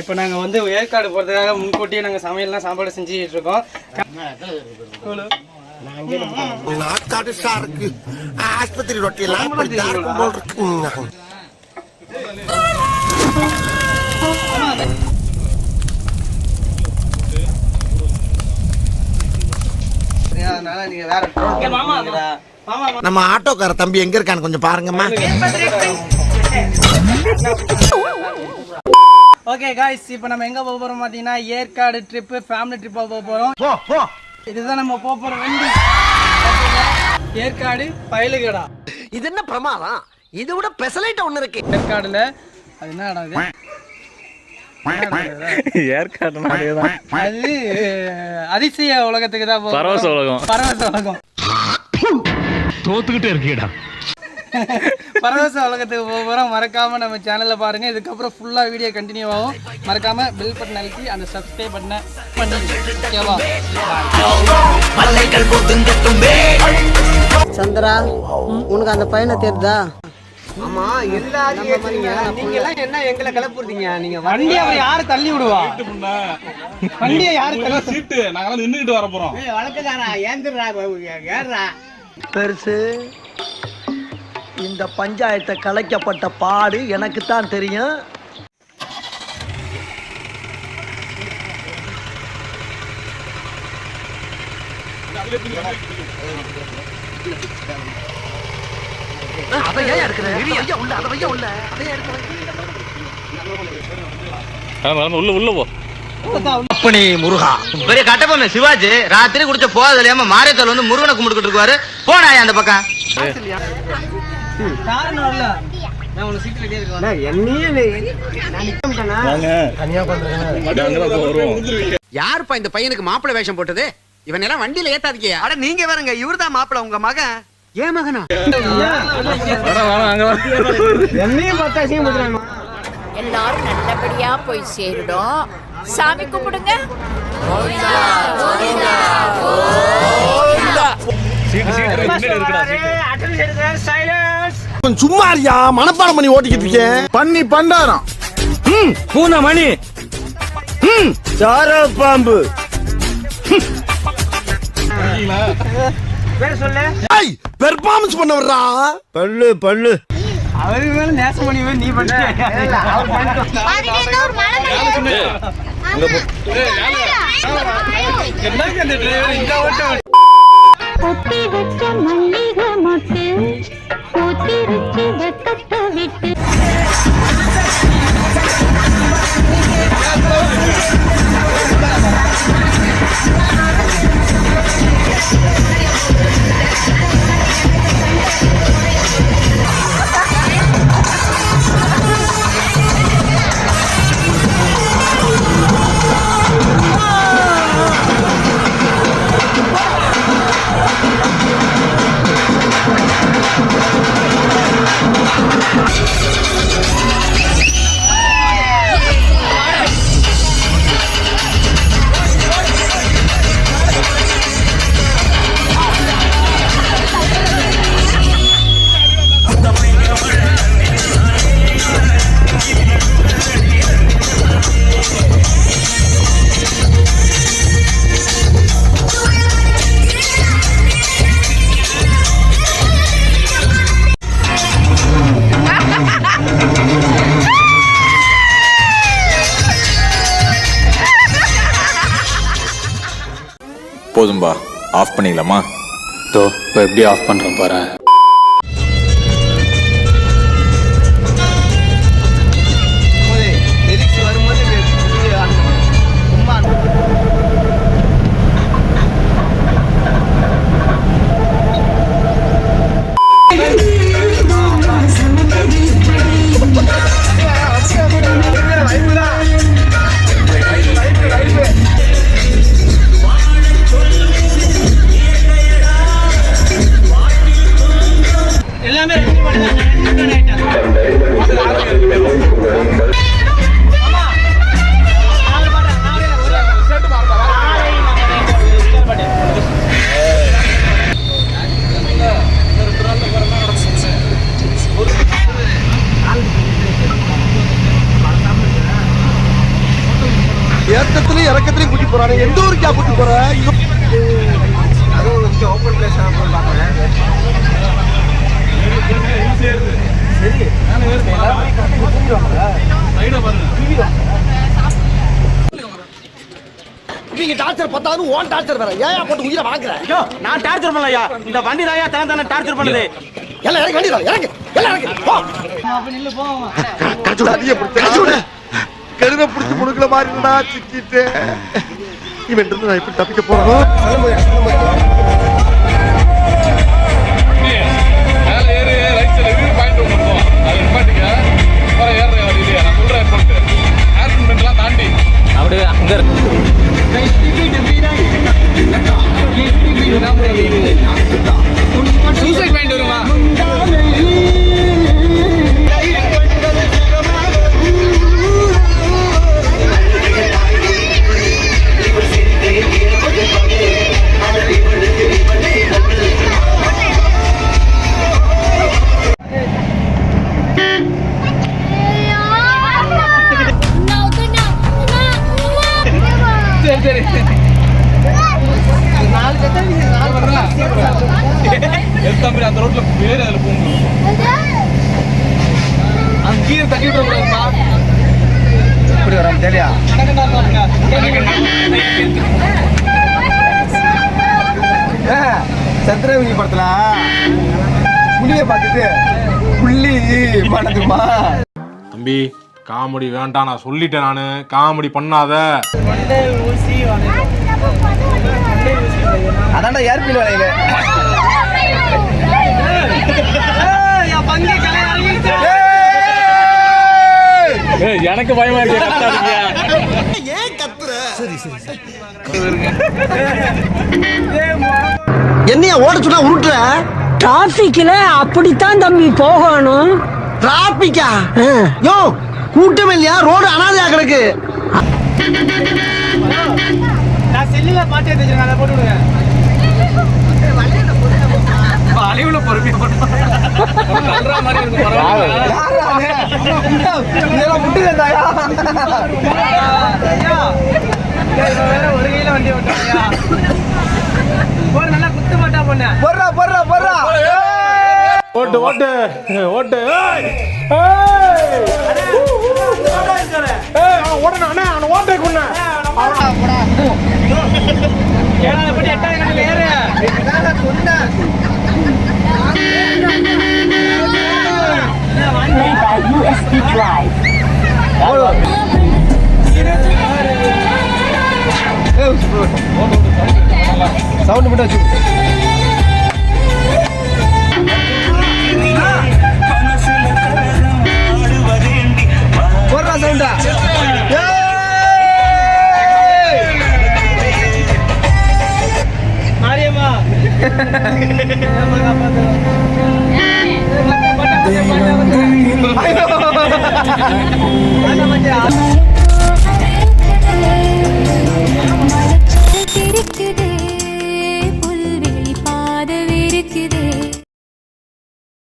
இப்போ நாங்கள் வந்து ஏற்காடு போகிறதுக்காக முன்கூட்டியே நாங்கள் சாப்பாடு செஞ்சுட்டு இருக்கோம். ஆஸ்பத்திரி ரொட்டியெல்லாம் நம்ம ஆட்டோக்கார தம்பி எங்க இருக்கான்னு கொஞ்சம் பாருங்கம்மா. ஓகே காய்ஸ், இப்போ நம்ம எங்க போக போறோம் பாத்தீங்கன்னா ஏற்காடு ட்ரிப், ஃபேமிலி ட்ரிப்பா போக போறோம். இதுதான் நம்ம போக போற வண்டி, ஏற்காடு பயலுகடா. இது என்ன பிரமாதம், இது விட பெசலைட் ஒண்ணு இருக்கு ஏற்காடுல. அது என்ன இடம் இது? ஏற்காடு அது அதிசய உலகத்துக்கு தான் போகும். பரவச உலகம் தோத்துக்கிட்டே இருக்கீடா. பரவச உலகத்துக்கு போக போகிறோம். மறக்காமல் நம்ம சேனலில் பாருங்கள். இதுக்கப்புறம் ஃபுல்லாக வீடியோ கண்டினியூ ஆகும். மறக்காமல் பெல் பட்டன் அழுத்தி அந்த சப்ஸ்கிரைப் பட்டனை பண்ணி ஓகேவா? சந்திரா, உனக்கு அந்த பையனை தெரியுதா? ஆமா, எல்லாரும் நீங்கெல்லாம் என்ன எங்களை கிளப்புறீங்க? நீங்க வண்டியை அவர் யாரு தள்ளி விடுவா? வண்டியை யாரு தள்ளி? சீட்டு நாங்கெல்லாம் நின்றுகிட்டு வர போறோம். வழக்கதாரா ஏந்திரா ஏறா. பெருசு, இந்த பஞ்சாயத்தை கலைக்கப்பட்ட பாடு எனக்கு தான் தெரியும். உள்ள போ. அப்பனி முருகா, பெரிய கட்டப்பொம்மை சிவாஜி ராத்திரி குடிச்ச போதல் இல்லாம மாரியத்தால் வந்து முருகனை கும்பிட்டுக்கிட்டு இருக்காரு. போனாயா அந்த பக்கம். யாருப்பா இந்த பையனுக்கு மாப்பிள்ளை வேஷம் போட்டது? இவன் எல்லாம் வண்டியில ஏத்தாதீங்க. அட நீங்க வேறங்க, இவர்தான் மாப்பிள்ளை. உங்க மகன் ஏன் மகனா? எல்லாரும் நல்லபடியா போய் சேருடும். சாமி கும்பிடுங்க. சும்மாரியா மனப்பாடம் பண்ணி ஓட்டிக்கிட்டு இருக்கேன். பண்ணி பண்டாரம் பூனை மணி சார பாம்பு. பெர்ஃபார்மன்ஸ் பண்ண வர்றா. பல்லு பல்லு அவருக்கு மேல நேசம் பண்ணி நீ பண்ணிட்டு போதும்பா, ஆஃப் பண்ணிடலாமா? இப்போ எப்படி ஆஃப் பண்றேன் பாரு. ஏத்தத்திலயும் இறக்கத்திலயும் கூட்டி போறானே, எந்த ஊருக்கா கூட்டி போற? ஓபன் பிளேஸ் பாக்குறேன். சரி நீங்க டார்ச்சர் பத்தாவது ஓன் டார்ச்சர் வேற ஏன் போட்டு உயிரை வாங்குற? நான் டார்ச்சர் பண்ணலையா, இந்த வண்டி தாயா தானே டார்ச்சர் பண்ணுது. எல்லாம் இறங்கி வண்டி இறங்கு, எல்லாம் இறங்கு போ. அப்ப நில்லு போவோம். கழுத புடிச்சு முடுக்கல மாறிடா சிக்கிட்டு. இவன் இருந்து நான் எப்படி தப்பிக்க போறோம்? மேல ஏறு, ரைட் சைடுல வியூ பாயிண்ட் ஒன்று இருக்கும். அது நிப்பாட்டுங்க. அப்புறம் ஏறுற வழி இல்லையா? நான் சொல்றேன் ஏர்போர்ட். ஏர்போர்ட்லாம் தாண்டி அப்படியே அங்க சூசைட் பாயிண்ட் வருமா? சரி சரி தம்பி அந்த ரோட்ல பேர் அதில் போகணும். அந்த கீழே தட்டி விட்டுருப்பா. இப்படி வராம தெரியா? சந்திரவதி படத்துல புள்ளிய பார்த்துட்டு புள்ளி மனதுமா. தம்பி காமெடி வேண்டாம், நான் சொல்லிட்டேன். நானு காமெடி பண்ணாத. அதான்டா ஏர்பில் வரையில எனக்கு பயமா இருக்கு. கத்தாதீங்க. ஏன் கத்துற? சரி சரி சரி. என்னையா ஓட சொன்னா உருட்டுற? டிராபிக்ல அப்படித்தான் தம்பி போகணும். டிராபிக்கா? யோ கூட்டம் இல்லையா? ரோடு அனாதையா கிடக்கு. நான் செல்லுல பாட்டு எடுத்துக்கிறேன், அதை போட்டு விடுங்க. அழிவுல பொறுமையா போட்டு மாதிரி இருக்கும். இதெல்லாம் முட்டுதாயா? வேற ஒரு கையில வண்டி ஓட்டுறியா? ஒரு நல்லா குத்து மாட்டா பொண்ணு. போடுறா போடுறா போடுறா. ஓட்டு ஓட்டு ஓட்டு. சவுண்ட் மட்டும் வச்சு போடுறா சவுண்டா. மாரியம்மா ஐயோ